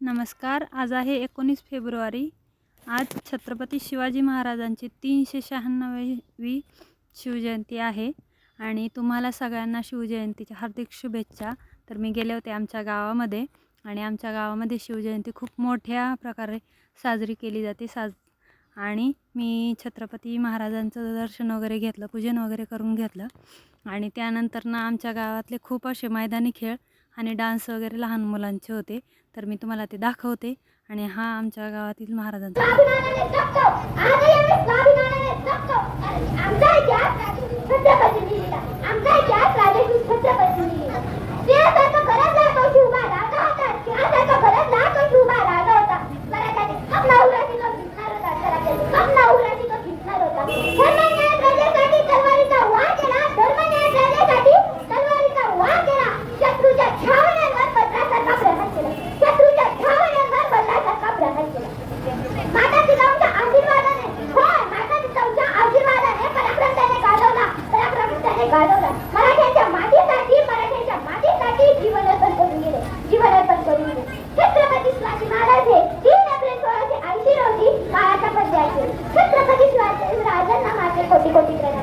नमस्कार. आज आहे 19 फेब्रुवारी. आज छत्रपती शिवाजी महाराजांची 396वी शिवजयंती आहे आणि तुम्हाला सगळ्यांना शिवजयंतीच्या हार्दिक शुभेच्छा. तर मी गेले होते आमच्या गावामध्ये आणि आमच्या गावामध्ये शिवजयंती खूप मोठ्या प्रकारे साजरी केली जाते. आणि मी छत्रपती महाराजांचं दर्शन वगैरे घेतलं, पूजन वगैरे करून घेतलं आणि त्यानंतर आमच्या गावातले खूप असे मैदानी खेळ आणि डान्स वगैरे लहान मुलांचे होते. तर मी तुम्हाला ते दाखवते. आणि हा आमच्या गावातील महाराजांचा मराठ्यांच्या मातीसाठी जीवनार्पण करून गेले. छत्रपती शिवाजी महाराज हे 3 एप्रिल 1680 रोजी काळाच्या पडद्यावर छत्रपती शिवाजी राजांना माझे कोटी कोटी प्रणाम.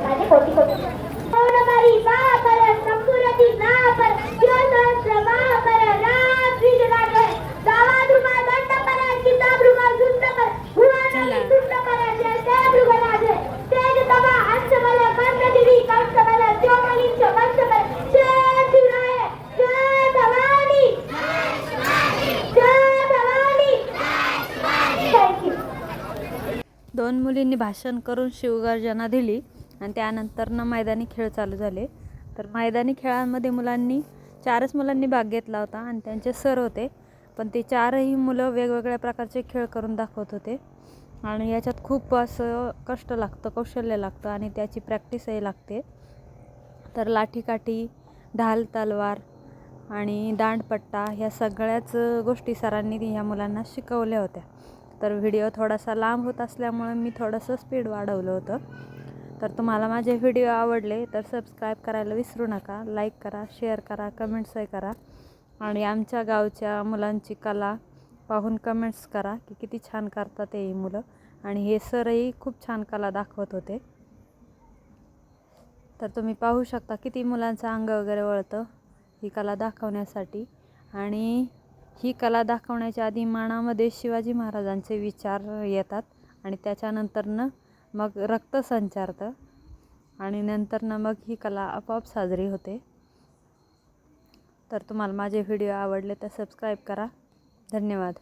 दोन मुलींनी भाषण करून शिवगर्जना दिली आणि त्यानंतर मैदानी खेळ चालू झाले. तर मैदानी खेळांमध्ये चारच मुलांनी भाग घेतला होता आणि त्यांचे सर होते. पण ते चारही मुलं वेगवेगळ्या प्रकारचे खेळ करून दाखवत होते आणि याच्यात खूप असं कष्ट लागतं, कौशल्य लागतं आणि त्याची प्रॅक्टिसही लागते. तर लाठीकाठी, ढाल तलवार आणि दांडपट्टा ह्या सगळ्याच गोष्टी सरांनी ह्या मुलांना शिकवल्या होत्या. तर व्हिडिओ थोडासा लांब होत असल्यामुळे मी थोडंसं स्पीड वाढवलं होतं. तर तुम्हाला माझे व्हिडिओ आवडले तर सबस्क्राईब करायला विसरू नका. लाईक करा, शेअर करा, कमेंट्सही करा आणि आमच्या गावच्या मुलांची कला पाहून कमेंट्स करा की किती छान करतात ही मुलं. आणि हे सरही खूप छान कला दाखवत होते. तर तुम्ही पाहू शकता किती मुलांचं अंग वगैरे वळतं ही कला दाखवण्यासाठी. आणि ही कला दाखवण्याच्या आधी मनामध्ये शिवाजी महाराजांचे विचार येतात आणि त्याच्यानंतरनं मग रक्त संचारतं आणि नंतरनं मग ही कला आपोआप साजरी होते. तर तुम्हाला माझे व्हिडिओ आवडले तर सबस्क्राईब करा. धन्यवाद.